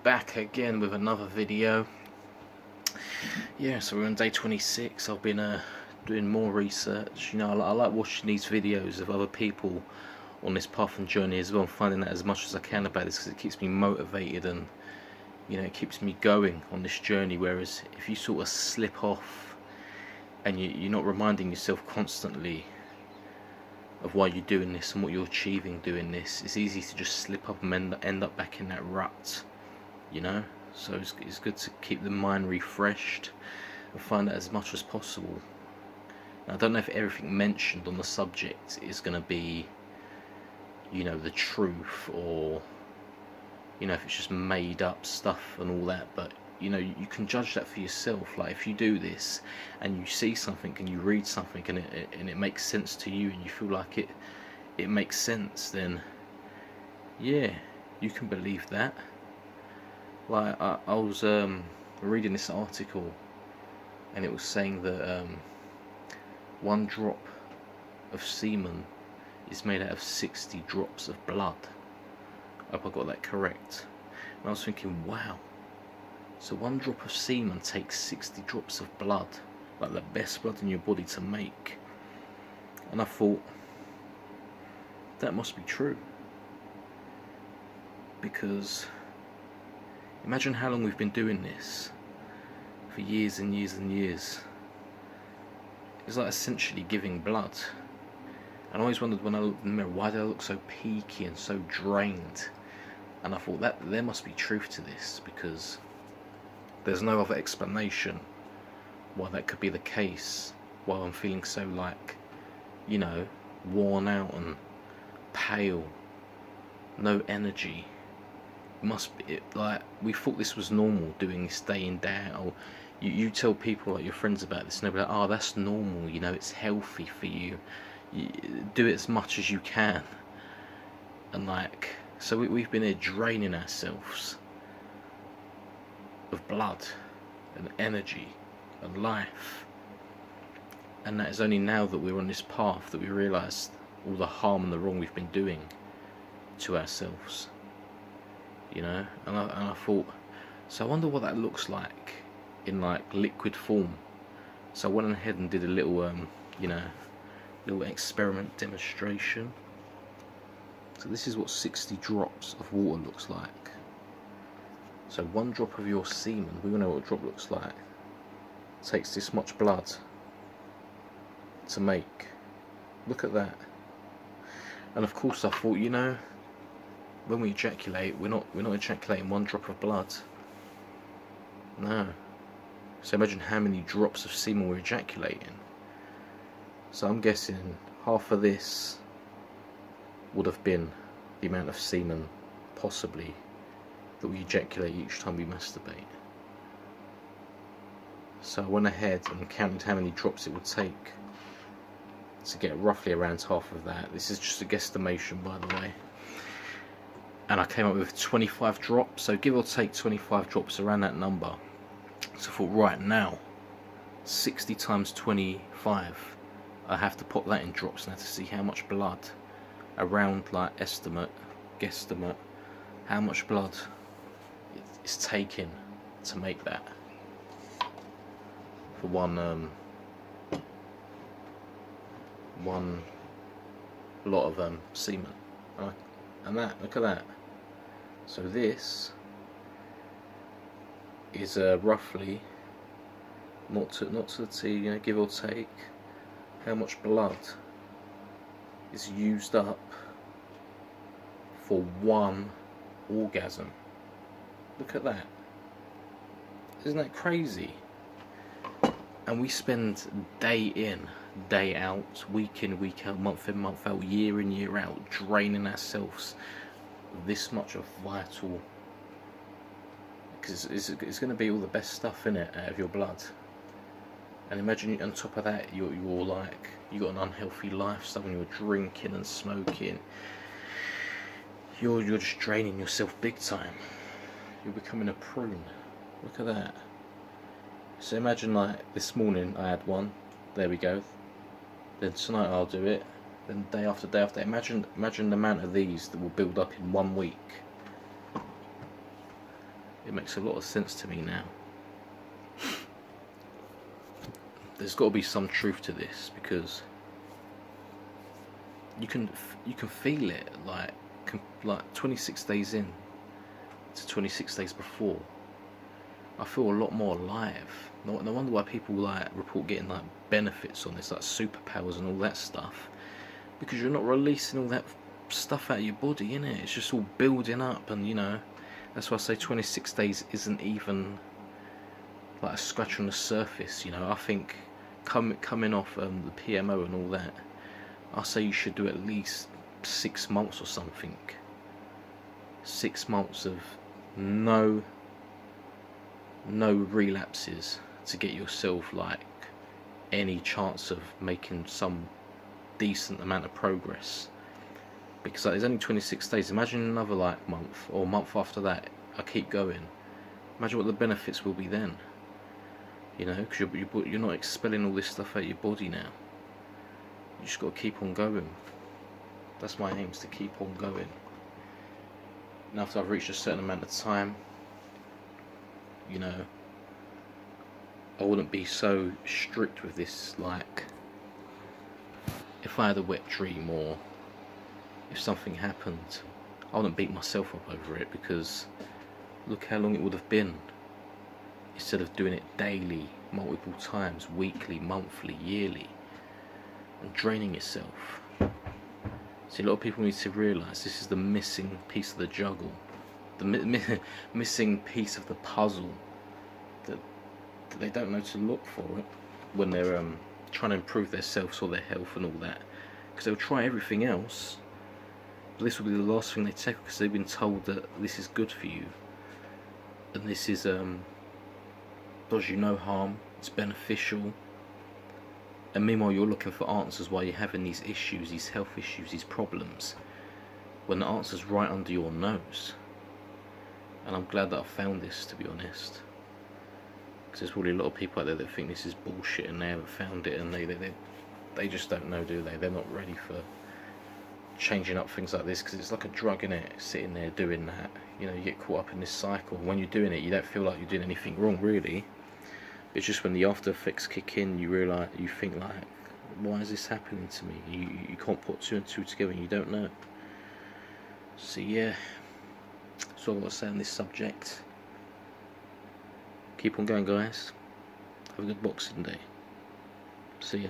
back again with another video. Yeah, so we're on day 26. I've been doing more research. You know, I like watching these videos of other people on this path and journey as well, and finding out as much as I can about this, because it keeps me motivated and, you know, it keeps me going on this journey. Whereas if you sort of slip off and you're not reminding yourself constantly of why you're doing this and what you're achieving doing this, it's easy to just slip up and end up back in that rut, you know. So it's good to keep the mind refreshed and find out as much as possible. Now, I don't know if everything mentioned on the subject is going to be, you know, the truth, or, you know, if it's just made up stuff and all that, but you know, you can judge that for yourself. Like, if you do this and you see something and you read something and it makes sense to you, and you feel like it makes sense, then yeah, you can believe that. Like, I was reading this article, and it was saying that one drop of semen is made out of 60 drops of blood. I hope I got that correct. And I was thinking, wow, so one drop of semen takes 60 drops of blood, like the best blood in your body, to make. And I thought, that must be true, because imagine how long we've been doing this, for years and years and years. It's like essentially giving blood. And I always wondered when I looked in the mirror, why do I look so peaky and so drained? And I thought that there must be truth to this, because there's no other explanation why that could be the case, why I'm feeling so, like, you know, worn out and pale, no energy. It must be, like, we thought this was normal, doing this day in, day out. Or you tell people, like your friends, about this, and they'll be like, oh, that's normal, you know, it's healthy for you, do it as much as you can. And like, so we've been here draining ourselves of blood and energy and life, and that is only now that we're on this path that we realise all the harm and the wrong we've been doing to ourselves, you know. And I thought, so I wonder what that looks like in, like, liquid form. So I went ahead and did a little you know, little experiment demonstration. So this is what 60 drops of water looks like. So one drop of your semen, we all know what a drop looks like, takes this much blood to make. Look at that. And of course I thought, you know, when we ejaculate, we're not ejaculating one drop of blood. No. So imagine how many drops of semen we're ejaculating. So I'm guessing half of this would have been the amount of semen, possibly, that we ejaculate each time we masturbate. So I went ahead and counted how many drops it would take to get roughly around half of that. This is just a guesstimation, by the way. And I came up with 25 drops, so give or take 25 drops, around that number. So I thought, right now, 60 times 25, I have to put that in drops now to see how much blood, around, like, estimate, guesstimate, how much blood it's taken to make that for one lot of semen. And that, look at that. So this is roughly, not to the T, you know, give or take, how much blood is used up for one orgasm. Look at that. Isn't that crazy? And we spend day in, day out, week in, week out, month in, month out, year in, year out, draining ourselves of this much of vital, because it's going to be all the best stuff in it out of your blood. And imagine on top of that, you're like, you got an unhealthy lifestyle, and you're drinking and smoking. You're just draining yourself big time. You're becoming a prune. Look at that. So imagine, like, this morning I had one. There we go. Then tonight I'll do it. Then day after day after. Imagine the amount of these that will build up in 1 week. It makes a lot of sense to me now. There's got to be some truth to this, because you can feel it, like 26 days in to 26 days before. I feel a lot more alive. No wonder why people like report getting like benefits on this, like superpowers and all that stuff, because you're not releasing all that stuff out of your body, innit? It's just all building up, and you know, that's why I say 26 days isn't even like a scratch on the surface. You know, I think coming off the PMO and all that, I say you should do at least 6 months or something. 6 months of no relapses to get yourself like any chance of making some decent amount of progress. Because like, there's only 26 days. Imagine another like month or month after that, I keep going. Imagine what the benefits will be then. You know, because you're not expelling all this stuff out of your body now. You just got to keep on going. That's my aim, is to keep on going. And after I've reached a certain amount of time, you know, I wouldn't be so strict with this. Like, if I had a wet dream or if something happened, I wouldn't beat myself up over it, because look how long it would have been, instead of doing it daily, multiple times, weekly, monthly, yearly, and draining yourself. See, a lot of people need to realise this is the missing piece of the juggle, the missing piece of the puzzle that they don't know to look for it when they're trying to improve themselves or their health and all that, because they'll try everything else, but this will be the last thing they take, because they've been told that this is good for you and this is does you no harm, it's beneficial. And meanwhile you're looking for answers while you're having these issues, these health issues, these problems, when the answer's right under your nose. And I'm glad that I found this, to be honest, because there's probably a lot of people out there that think this is bullshit and they haven't found it, and they just don't know, do they? They're not ready for changing up things like this, because it's like a drug, innit? Sitting there doing that, you know, you get caught up in this cycle. When you're doing it, you don't feel like you're doing anything wrong, really. It's just when the after effects kick in, you realise, you think like, why is this happening to me? You can't put two and two together, and you don't know. So yeah, that's all I've got to say on this subject. Keep on going, guys. Have a good Boxing Day. See ya.